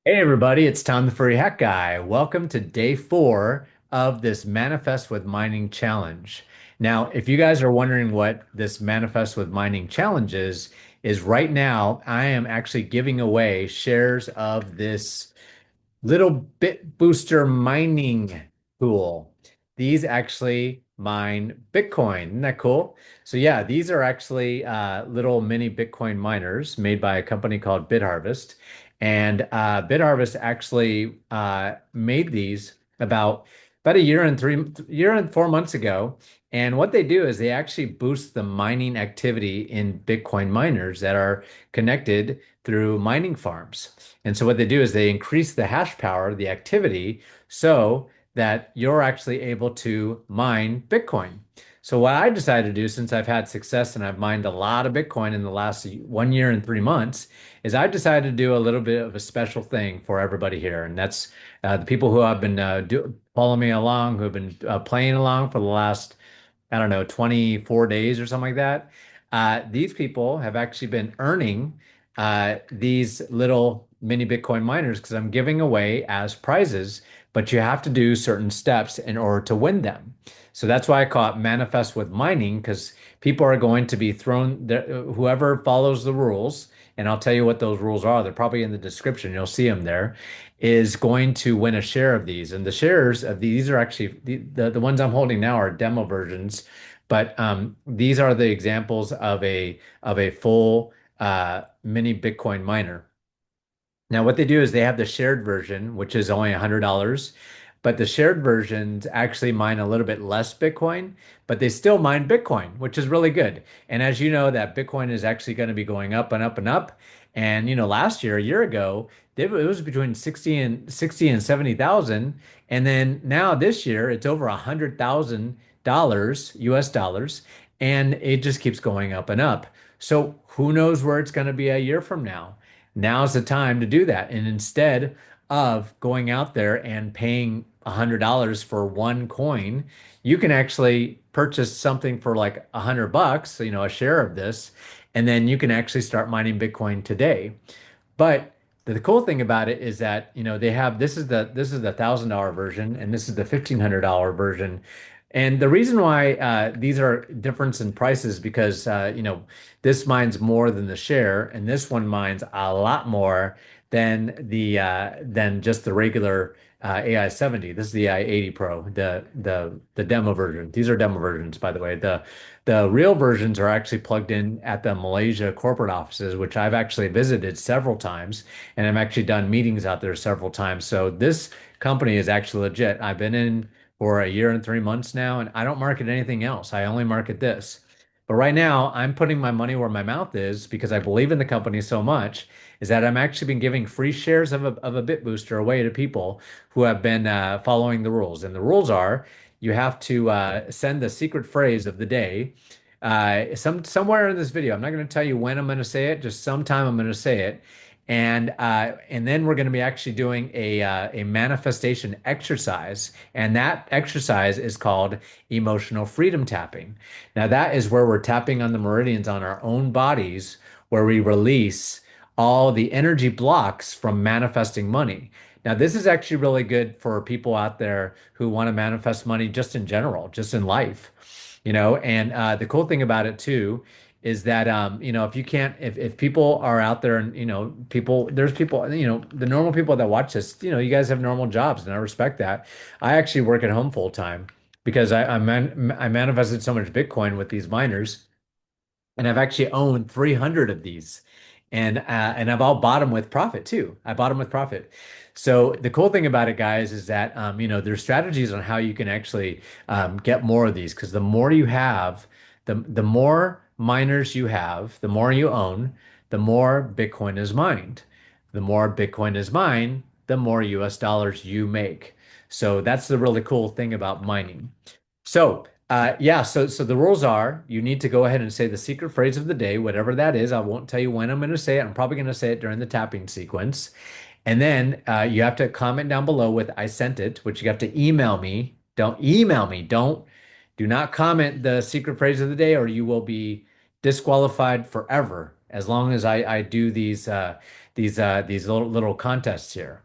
Hey everybody, it's Tom the Furry Hack Guy. Welcome to day 4 of this Manifest with Mining challenge. Now, if you guys are wondering what this Manifest with Mining challenge is right now I am actually giving away shares of this little bit booster mining tool. These actually mine Bitcoin. Isn't that cool? So yeah, these are actually little mini Bitcoin miners made by a company called bitharvest. And bitharvest actually made these about a year and 4 months ago. And what they do is they actually boost the mining activity in Bitcoin miners that are connected through mining farms. And so what they do is they increase the hash power, the activity, so that you're actually able to mine Bitcoin. So what I decided to do, since I've had success and I've mined a lot of Bitcoin in the last 1 year and 3 months, is I've decided to do a little bit of a special thing for everybody here. And that's the people who have been following me along, who have been playing along for the last, I don't know, 24 days or something like that. These people have actually been earning these little mini Bitcoin miners because I'm giving away as prizes, but you have to do certain steps in order to win them. So that's why I call it manifest with mining because people are going to be thrown, whoever follows the rules, and I'll tell you what those rules are. They're probably in the description. You'll see them there, is going to win a share of these. And the shares of these are actually the ones I'm holding now are demo versions, but these are the examples of a full mini Bitcoin miner. Now, what they do is they have the shared version, which is only $100, but the shared versions actually mine a little bit less Bitcoin, but they still mine Bitcoin, which is really good. And as you know, that Bitcoin is actually going to be going up and up and up. And last year, a year ago, it was between 60 and 70,000. And then now this year, it's over $100,000 US dollars, and it just keeps going up and up. So who knows where it's going to be a year from now? Now's the time to do that. And instead of going out there and paying $100 for one coin, you can actually purchase something for like $100, a share of this, and then you can actually start mining Bitcoin today. But the cool thing about it is that, they have this is the $1,000 version and this is the $1,500 version. And the reason why these are difference in prices because this mines more than the share, and this one mines a lot more than just the regular AI 70. This is the AI 80 Pro, the demo version. These are demo versions, by the way. The real versions are actually plugged in at the Malaysia corporate offices, which I've actually visited several times, and I've actually done meetings out there several times. So this company is actually legit. I've been in for a year and 3 months now, and I don't market anything else. I only market this. But right now, I'm putting my money where my mouth is because I believe in the company so much, is that I'm actually been giving free shares of a bit booster away to people who have been following the rules. And the rules are you have to send the secret phrase of the day somewhere in this video. I'm not going to tell you when I'm going to say it, just sometime I'm going to say it. And then we're going to be actually doing a manifestation exercise, and that exercise is called emotional freedom tapping. Now that is where we're tapping on the meridians on our own bodies, where we release all the energy blocks from manifesting money. Now, this is actually really good for people out there who want to manifest money just in general, just in life, and the cool thing about it too is that if you can't if people are out there and there's people, the normal people that watch this, you guys have normal jobs and I respect that. I actually work at home full time because I manifested so much Bitcoin with these miners, and I've actually owned 300 of these, and I've all bought them with profit too. I bought them with profit. So the cool thing about it, guys, is that there's strategies on how you can actually get more of these because the more you have, the more miners you have, the more you own, the more Bitcoin is mined. The more Bitcoin is mined, the more US dollars you make. So that's the really cool thing about mining. So, yeah, so the rules are you need to go ahead and say the secret phrase of the day, whatever that is. I won't tell you when I'm going to say it. I'm probably going to say it during the tapping sequence. And then you have to comment down below with I sent it, which you have to email me. Don't email me. Do not comment the secret phrase of the day, or you will be disqualified forever. as long as I do these little contests here.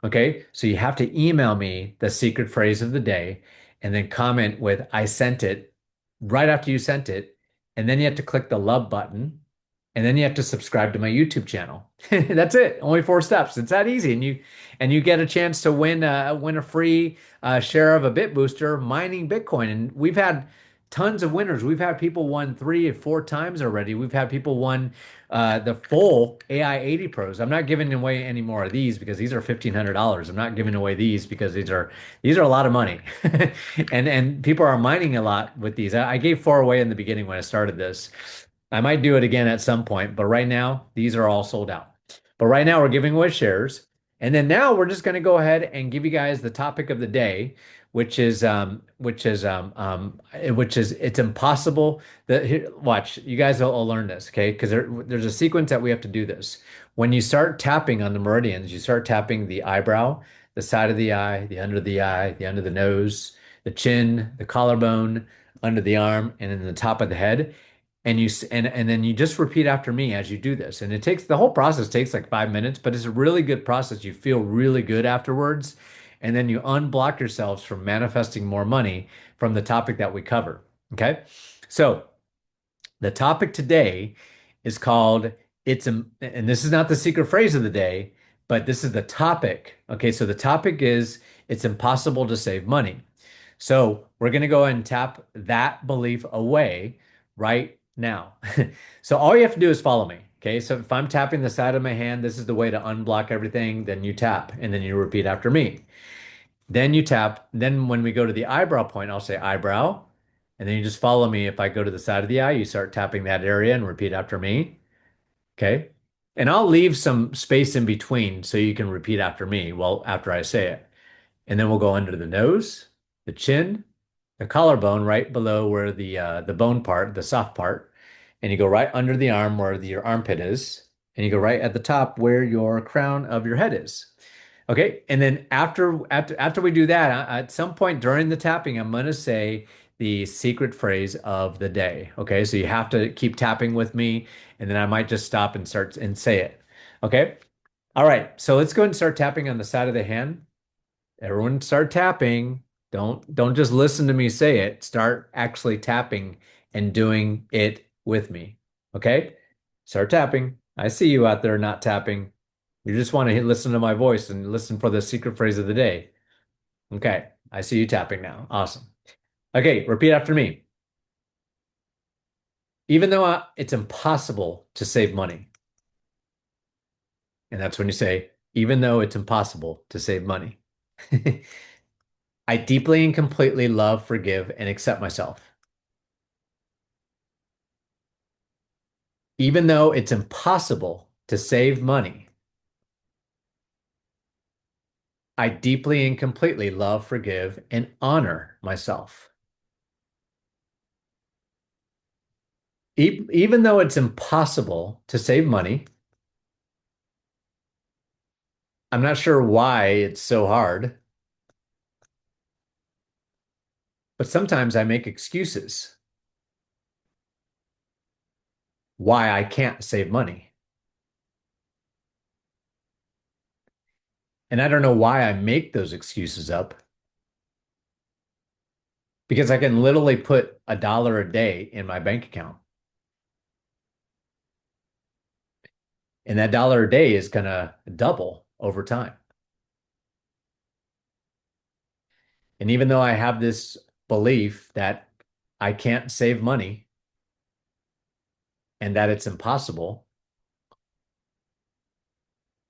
Okay, so you have to email me the secret phrase of the day and then comment with I sent it right after you sent it. And then you have to click the love button and then you have to subscribe to my YouTube channel. That's it. Only 4 steps. It's that easy. And you get a chance to win a free share of a bit booster mining Bitcoin. And we've had tons of winners. We've had people won 3 or 4 times already. We've had people won the full AI 80 Pros. I'm not giving away any more of these because these are $1,500. I'm not giving away these because these are a lot of money. And people are mining a lot with these. I gave 4 away in the beginning when I started this. I might do it again at some point, but right now these are all sold out. But right now we're giving away shares. And then now we're just going to go ahead and give you guys the topic of the day, which is it's impossible that here, watch, you guys will learn this, okay? Because there's a sequence that we have to do this. When you start tapping on the meridians, you start tapping the eyebrow, the side of the eye, the eye, the under the nose, the chin, the collarbone, under the arm, and in the top of the head. And then you just repeat after me as you do this. And the whole process takes like 5 minutes, but it's a really good process. You feel really good afterwards. And then you unblock yourselves from manifesting more money from the topic that we cover. Okay. So the topic today is called and this is not the secret phrase of the day, but this is the topic. Okay. So the topic is it's impossible to save money. So we're going to go ahead and tap that belief away right now. So all you have to do is follow me. Okay. So if I'm tapping the side of my hand, this is the way to unblock everything. Then you tap and then you repeat after me. Then you tap. Then when we go to the eyebrow point, I'll say eyebrow. And then you just follow me. If I go to the side of the eye, you start tapping that area and repeat after me. Okay. And I'll leave some space in between so you can repeat after me, well, after I say it. And then we'll go under the nose, the chin, the collarbone right below where the bone part, the soft part, and you go right under the arm where your armpit is, and you go right at the top where your crown of your head is. Okay, and then after we do that, at some point during the tapping, I'm going to say the secret phrase of the day. Okay, so you have to keep tapping with me, and then I might just stop and start and say it. Okay, all right. So let's go and start tapping on the side of the hand. Everyone start tapping. Don't just listen to me say it. Start actually tapping and doing it with me. Okay? Start tapping. I see you out there not tapping. You just want to listen to my voice and listen for the secret phrase of the day. Okay. I see you tapping now. Awesome. Okay, repeat after me. Even though it's impossible to save money. And that's when you say, even though it's impossible to save money. I deeply and completely love, forgive, and accept myself. Even though it's impossible to save money, I deeply and completely love, forgive, and honor myself. Even though it's impossible to save money, I'm not sure why it's so hard, but sometimes I make excuses why I can't save money. And I don't know why I make those excuses up because I can literally put $1 a day in my bank account. And that dollar a day is going to double over time. And even though I have this belief that I can't save money and that it's impossible,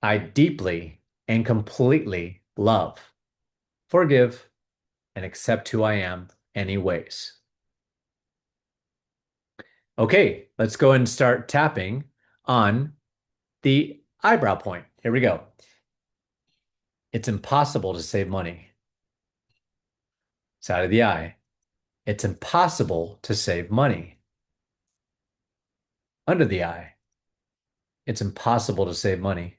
I deeply and completely love, forgive, and accept who I am anyways. Okay, let's go and start tapping on the eyebrow point. Here we go. It's impossible to save money. Side of the eye. It's impossible to save money. Under the eye. It's impossible to save money.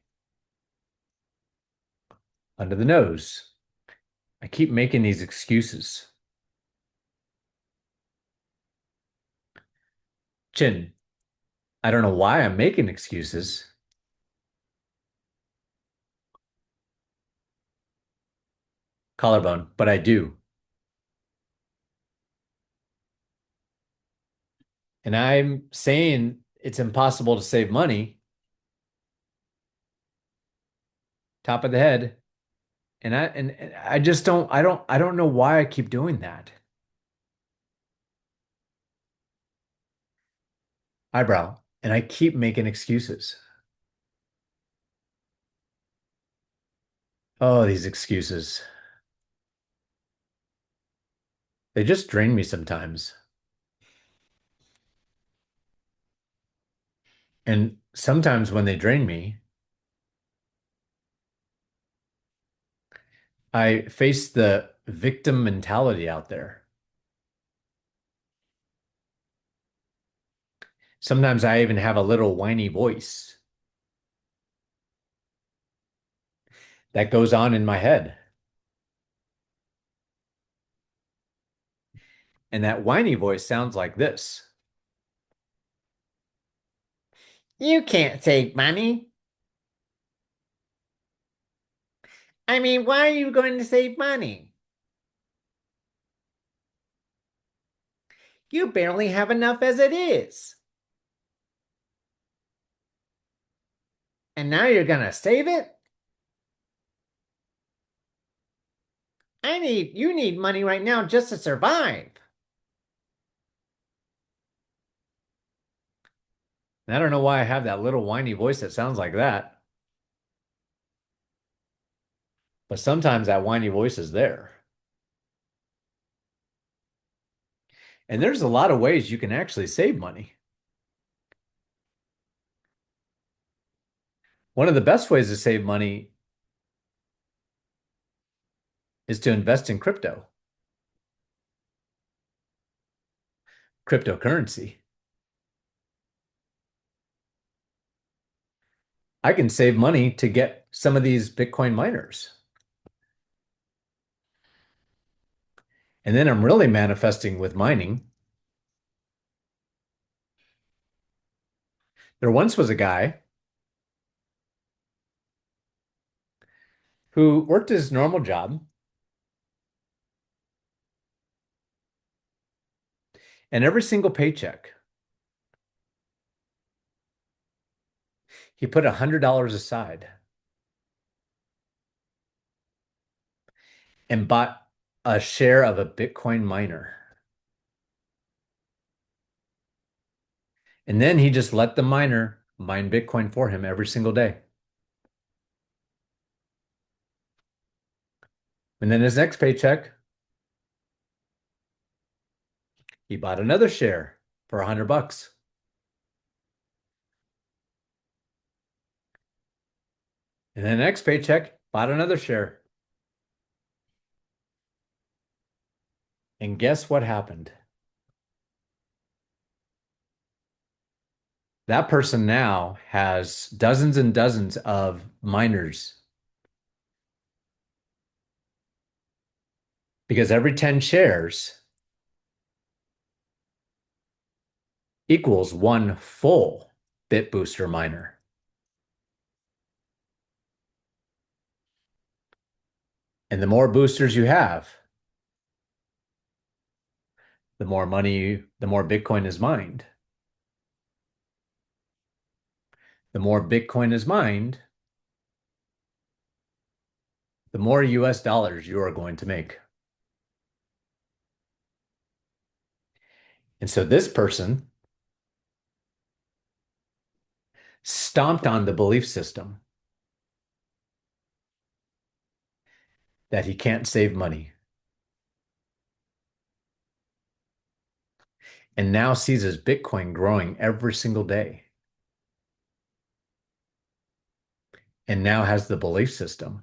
Under the nose. I keep making these excuses. Chin. I don't know why I'm making excuses. Collarbone, but I do. And I'm saying it's impossible to save money, top of the head. And I just don't know why I keep doing that. Eyebrow. And I keep making excuses. Oh, these excuses. They just drain me sometimes. And sometimes when they drain me, I face the victim mentality out there. Sometimes I even have a little whiny voice that goes on in my head. And that whiny voice sounds like this. You can't save money. I mean, why are you going to save money? You barely have enough as it is. And now you're gonna save it? You need money right now just to survive. And I don't know why I have that little whiny voice that sounds like that, but sometimes that whiny voice is there. And there's a lot of ways you can actually save money. One of the best ways to save money is to invest in cryptocurrency. I can save money to get some of these Bitcoin miners. And then I'm really manifesting with mining. There once was a guy who worked his normal job, and every single paycheck, he put $100 aside and bought a share of a Bitcoin miner. And then he just let the miner mine Bitcoin for him every single day. And then his next paycheck, he bought another share for $100. And then the next paycheck, bought another share. And guess what happened? That person now has dozens and dozens of miners because every 10 shares equals one full BitBooster miner. And the more boosters you have, the more Bitcoin is mined. The more Bitcoin is mined, the more US dollars you are going to make. And so this person stomped on the belief system that he can't save money and now sees his Bitcoin growing every single day and now has the belief system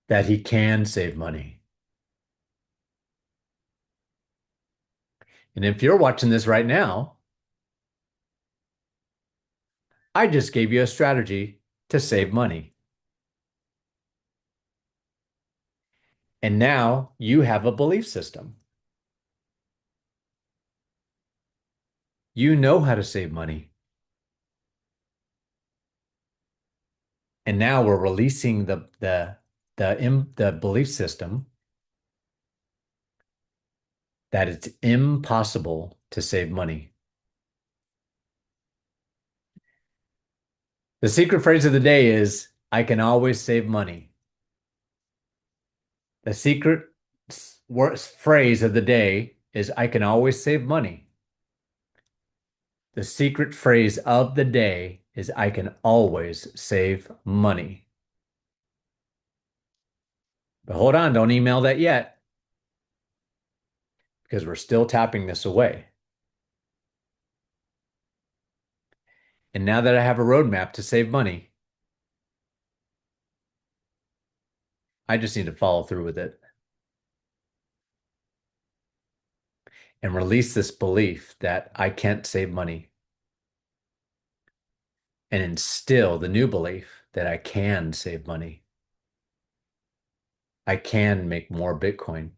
that he can save money. And if you're watching this right now, I just gave you a strategy to save money. And now you have a belief system. You know how to save money. And now we're releasing the belief system that it's impossible to save money. The secret phrase of the day is I can always save money. The secret phrase of the day is I can always save money. The secret phrase of the day is I can always save money. But hold on, don't email that yet because we're still tapping this away. And now that I have a roadmap to save money, I just need to follow through with it and release this belief that I can't save money and instill the new belief that I can save money. I can make more Bitcoin.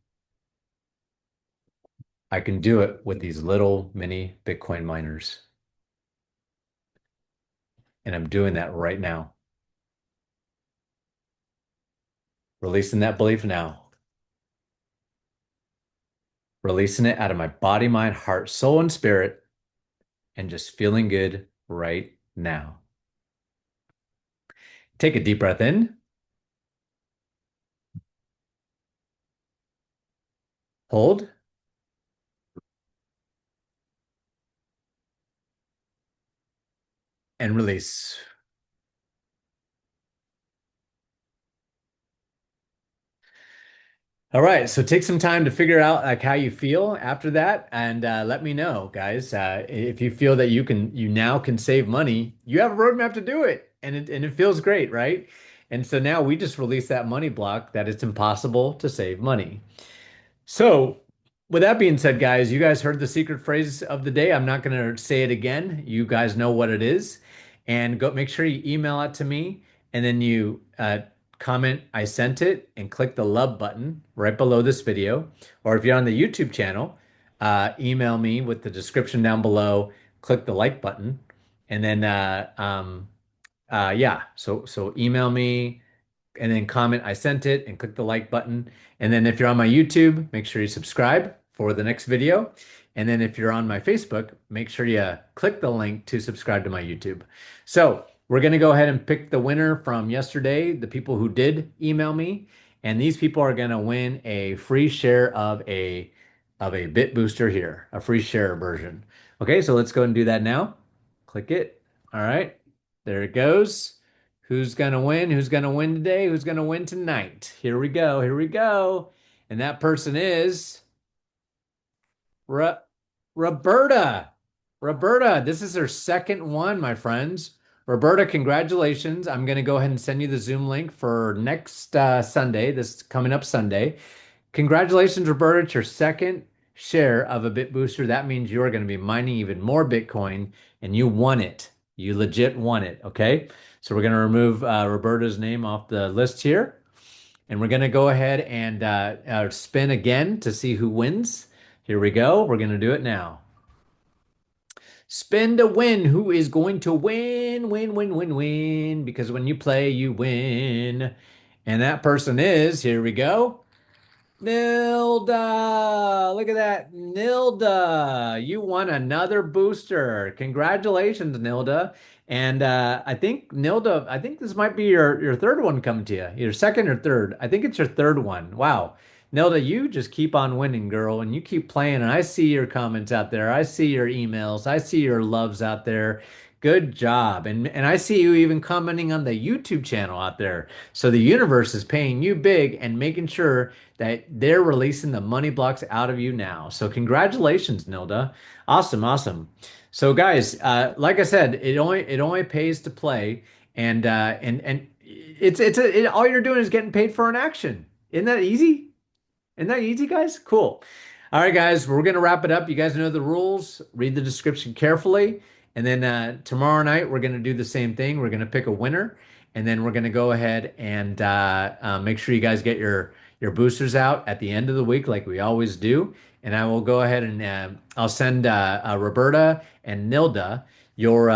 I can do it with these little mini Bitcoin miners. And I'm doing that right now. Releasing that belief now. Releasing it out of my body, mind, heart, soul, and spirit, and just feeling good right now. Take a deep breath in, hold, and release. All right, so take some time to figure out like how you feel after that, and let me know, guys. If you feel that you now can save money, you have a roadmap to do it, and it feels great, right? And so now we just release that money block that it's impossible to save money. So, with that being said, guys, you guys heard the secret phrase of the day. I'm not going to say it again. You guys know what it is. And go make sure you email it to me and then you comment, I sent it, and click the love button right below this video. Or if you're on the YouTube channel, email me with the description down below, click the like button, and then yeah, so email me and then comment I sent it and click the like button. And then if you're on my YouTube, make sure you subscribe for the next video. And then if you're on my Facebook, make sure you click the link to subscribe to my YouTube. So we're going to go ahead and pick the winner from yesterday, the people who did email me. And these people are going to win a free share of a bit booster here, a free share version. Okay, so let's go and do that now. Click it. All right, there it goes. Who's gonna win? Who's gonna win today? Who's gonna win tonight? Here we go. Here we go. And that person is Ro Roberta. Roberta, this is her second one, my friends. Roberta, congratulations. I'm gonna go ahead and send you the Zoom link for next Sunday, this coming up Sunday. Congratulations, Roberta. It's your second share of a Bit Booster. That means you're going to be mining even more Bitcoin and you won it. You legit won it. Okay. So we're going to remove Roberta's name off the list here. And we're going to go ahead and spin again to see who wins. Here we go. We're going to do it now. Spin to win. Who is going to win? Win, win, win, win. Because when you play, you win. And that person is, here we go. Nilda, look at that. Nilda, you won another booster. Congratulations, Nilda. And I think Nilda, I think this might be your third one coming to you. Your second or third. I think it's your third one. Wow. Nilda, you just keep on winning, girl, and you keep playing. And I see your comments out there. I see your emails. I see your loves out there. Good job. And I see you even commenting on the YouTube channel out there. So the universe is paying you big and making sure that they're releasing the money blocks out of you now. So congratulations, Nilda. Awesome, awesome. So guys, like I said, it only pays to play, and all you're doing is getting paid for an action. Isn't that easy? Isn't that easy, guys? Cool. All right, guys, we're gonna wrap it up. You guys know the rules. Read the description carefully, and then tomorrow night we're gonna do the same thing. We're gonna pick a winner, and then we're gonna go ahead and make sure you guys get your boosters out at the end of the week, like we always do. And I will go ahead and I'll send Roberta and Nilda your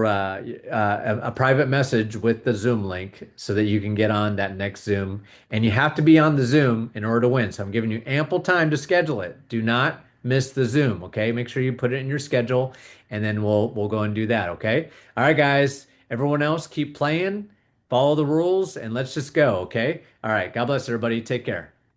a private message with the Zoom link so that you can get on that next Zoom. And you have to be on the Zoom in order to win. So I'm giving you ample time to schedule it. Do not miss the Zoom, okay? Make sure you put it in your schedule, and then we'll go and do that, okay? All right, guys. Everyone else, keep playing, follow the rules, and let's just go, okay? All right. God bless everybody. Take care.